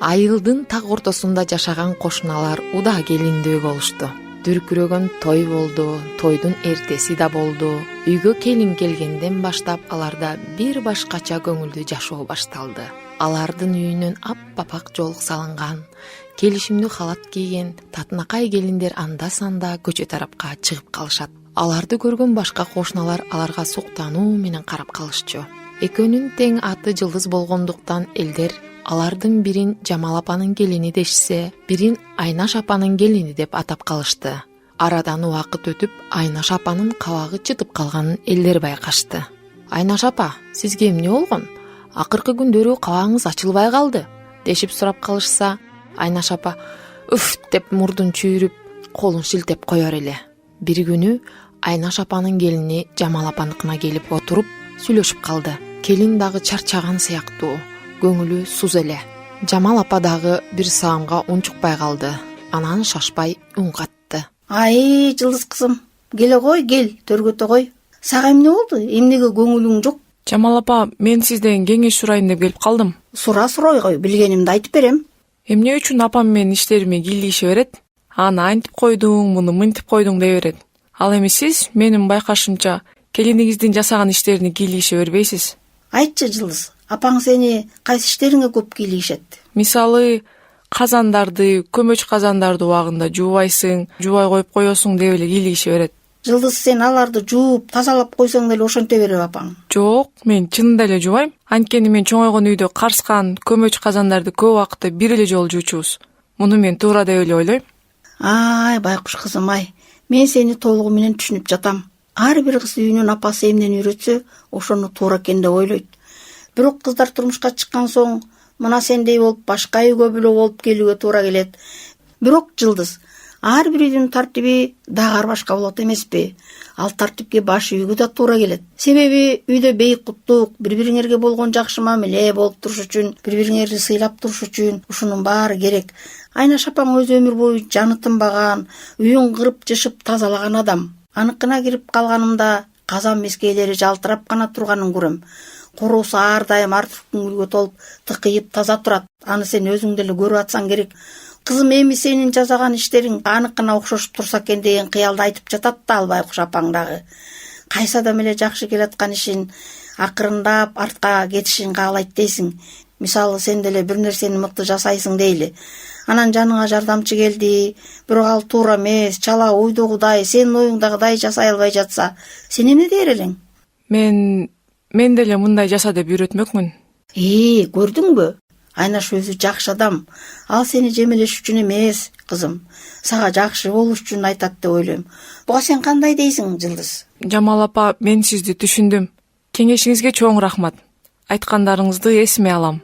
Айылдын так ортосунда жашаган кошуналар удаа келиндөө болушту. Дүркүрөгөн той болду, тойдун эртеси да болду. Үйгө келин келгенден баштап аларда бир башкача көңүлдүү жашоо башталды. Алардын үйүнөн аппапак жоолук салынган, келишимдүү халат кийген татынакай келиндер анда-санда көчө тарапка чыгып калышат. Аларды көргөн башка кошуналар аларга суктануу менен карап калышчу. Экөөнүн тең аты Жылдыз болгондуктан элдер алардын бирин Жамал апанын келини дешсе, бирин Айнаш апанын келини деп атап калышты. Арадан убакыт өтүп, Айнаш апанын кабагы чытып калганын элдер байкашты. Айнаш апа, сизге эмне болгон? Акыркы күндөрү кабагыңыз ачылбай калды, дешип сурап калышса, Айнаш апа «Үф» деп мурдун чүйрүп, колун шилтеп коёр эле. Бир күнү Айнаш апанын келини Жамал апаныкына келип отуруп сүйлөшүп калды. Келин дагы чарчаган сыяктуу, көңүлү суз эле. Жамал апа дагы бир саамга унчукпай калды. Анан шашпай үн катты. Ай, Жылдыз кызым, келе кой, кел, төргөтө кой. Сага эмне болду? Эмнеге көңүлүң жок? Жамал апа, мен сизден кеңеш сурайын деп келип калдым. Сурай кой, билгенимди айтып берем. Эмне үчүн апам менин иштериме кийлише берет? Аны антип койдуң, муну мынтип койдуң дей берет. Ал эми сиз менин байкашымча келиниңиздин жасаган иштерини кийлише бербейсиз. Айтчы, Жылдыз, апаң сени кайсы иштериңе көп кийлишет? Мисалы, казандарды, көмөч казандарды убагында жуубайсың, жуубай коюп коесуң деп эле кийлише берет. Жылдыз, сен аларды жууп, тазалап койсоң деле ошонте берип апаң. Жок, мен чынында эле жуубайм. Анткени мен чоңойгон үйдө карскан көмөч казандарды көп убакытта бир эле жолу жуучубуз. Муну мен туура деп эле ойлойм. Ай, байкуш кызым, ай. Мен сени толугу менен түшүнүп жатам. Ар бир кыз үйүнүн апасы эмнени үйрөтсө, ошону туура экен деп ойлойт. Бирок кыздар турмушка чыккан соң, мына сендей болуп башка үйгө бүлө болуп келүүгө туура келет. Бирок, Жылдыз, ар бир үйдүн тартиби дагы ар башка болот эмеспи? Ал тартипке баш үйгө да туура келет. Себеби үйдө бейкуттук, бири-бириңерге болгон жакшы мамиле болуп туруш үчүн, бири-бириңерди сыйлап туруш үчүн ушунун баары керек. Айнаш апаң өзү өмүр бою жаны тынбаган, үйүн кырып жышып тазалаган адам. Аныкына кирип калганымда казан мескейлери жалтырап гана турганын көрөм. Короосу ар дайым артык көңүлгө толуп, тыкыйып таза турат. Аны сен өзүң деле көрүп атсаң керек. Кызым, эми сенин жасаган иштериң аныкына окшошуп турса экен деген кыялды айтып жатат да албай куш апаң дагы. Кайсы адам эле жакшы келаткан ишин акырындап артка кетишин каалайт дейсиң. Мисалы, сен деле бир нерсени мыкты жасайсың дейли. Анан жаныңа жардамчы келди, бирок ал туура эмес, чала ойдогудай, сенин оюңдагыдай жасай албай жатса, сен эмне дээр элең? Мен деле мындай жаса деп үйрөтмөкмүн. Көрдүңбү? Айнаш өзү жакшы адам. Ал сени жемелеш үчүн эмес, кызым. Сага жакшы болуш үчүн айтат деп ойлойм. Буга сен кандай дейсиң, Жылдыз? Жамал апа, мен сизди түшүндүм. Кеңешиңизге чоң рахмат. Айткандарыңызды эсиме алам.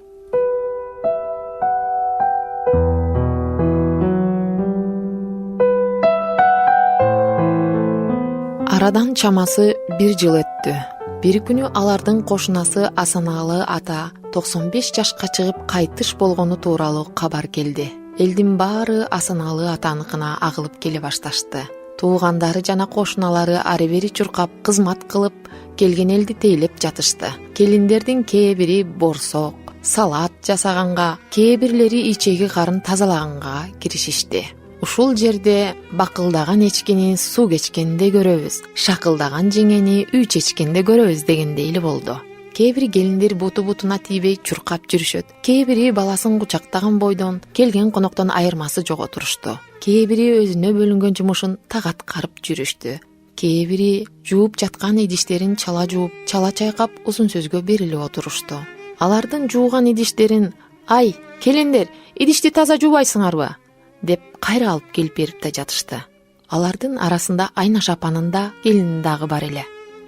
Арадан чамасы бир жыл өттү. Бир күнү алардын кошунасы Асаналы ата 95 жашка чыгып кайтыш болгону тууралуу кабар келди. Элдин баары Асаналы атаныкына агылып келе башташты. Туугандары жана кошуналары ары бери чуркап кызмат кылып, келген элди тейлеп жатышты. Келиндердин кээ бири борсок, салат жасаганга, кээ бирлери ичеги карын тазалаганга киришишти. Ушул жерде бакылдаган эчкини суу кечкенде көрөбүз, шакылдаган жеңени үй чечкенде көрөбүз дегендей эле болду. Кээ бир келиндер буту-бутуна тийбей чуркап жүрүшөт. Кээ бири баласын кучактаган бойдон келген коноктон айырмасы жок отурушту. Кээ бири өзүнө бөлүнгөн жумушун так аткарып жүрүштү. Кээ бири жууп жаткан идиштерин чала жууп, чала чайкап узун сөзгө берилип отурушту. Алардын жууган идиштерин «Ай, келиндер, идишти таза жуубайсыңарбы?» деп кайра алып келип берип да жатышты. Алардын арасында Айнаш апанын да келини дагы бар эле.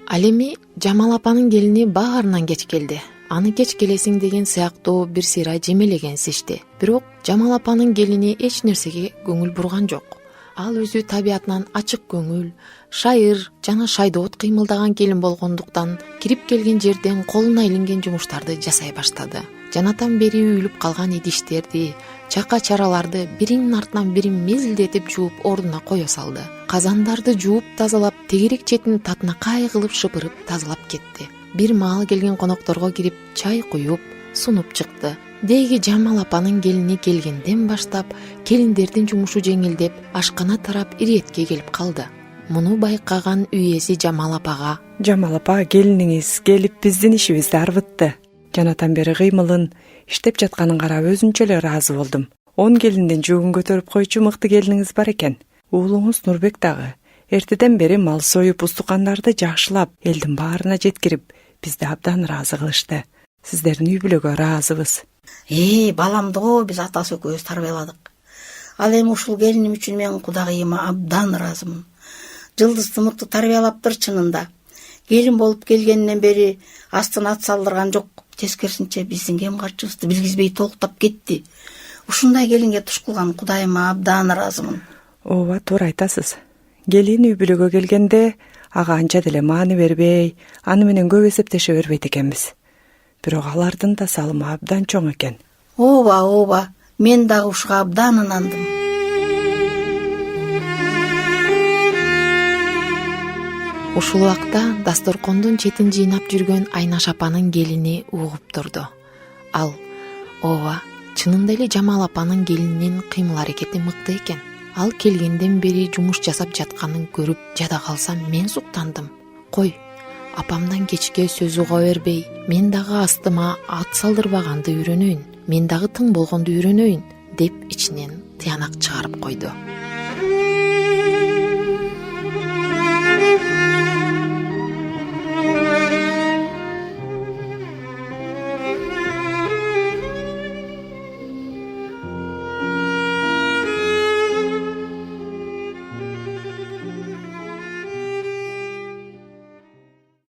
Ал эми Жамал апанын келини баарынан кеч келди. Аны кеч келесиң деген сыяктуу бир сыйра жемелегенсишти. Бирок Жамал апанын келини эч нерсеге көңүл бурган жок. Ал өзү табиятынан ачык көңүл, шайыр жана шайдоот кыймылдаган келин болгондуктан кирип келген жерден колуна илинген жумуштарды жасай баштады. Жанатан бери үйүлүп калган идиштерди, чака чараларды биринин артынан бирин мезилдетип жууп ордуна кое салды. Казандарды жууп тазалап, тегерек четин татынакай кылып шыпырып тазалап кетти. Бир маал келген конокторго кирип чай куюп, сунуп чыкты. Деги Жамал апанын келини келгенден баштап келиндердин жумушу жеңилдеп, ашкана тарап иретке келип калды. Муну байкаган үй ээси Жамал апага: Жамал апа, келиниңиз келип биздин ишибизди арбытты. Жанатан бери кыймылын, иштеп жатканын карап өзүнчө эле ыраазы болдум. 10 келиндин жүгүн көтөрүп койчу мыкты келиниңиз бар экен. Уулуңуз Нурбек дагы эртеден бери мал союп устукандарды жакшылап, элдин баарына жеткирип, бизди абдан ыраазы кылышты. Сиздердин үй бүлөгө ыраазыбыз. Баламды го биз атасы экөөбүз тарбияладык. Ал эми ушул келиним үчүн мен Кудайыма абдан ыраазымын. Жылдызды мыкты тарбиялаптыр чынында. Келин болуп келгенинен бери астына ат салдырган жок. Тескерисинче биздин кем карчыбызды билгизбей толуктап кетти. Ушундай келинге туш кылган Кудайыма абдан ыраазымын. Ооба, туура айтасыз. Келин үй бүлөгө келгенде ага анча деле маани бербей, аны менен көп эсептеше бербейт экенбиз. Бирок алардын да салымы абдан чоң экен. Ооба, мен дагы ушуга абдан ынандым. Ушул убакта дасторкондун четин жыйнап жүргөн Айнаш апанын келини угуп турду. Ал: ооба, чынында эле Жамал апанын келининин кыймыл аракети мыкты экен. Ал келгенден бери жумуш жасап жатканын көрүп жада калсам мен суктандым. Кой, апамдан кечке сөз уга бербей, мен дагы астыма ат салдырбаганды үйрөнөйүн, мен дагы тың болгонду үйрөнөйүн деп ичинен тыянак чыгарып койду.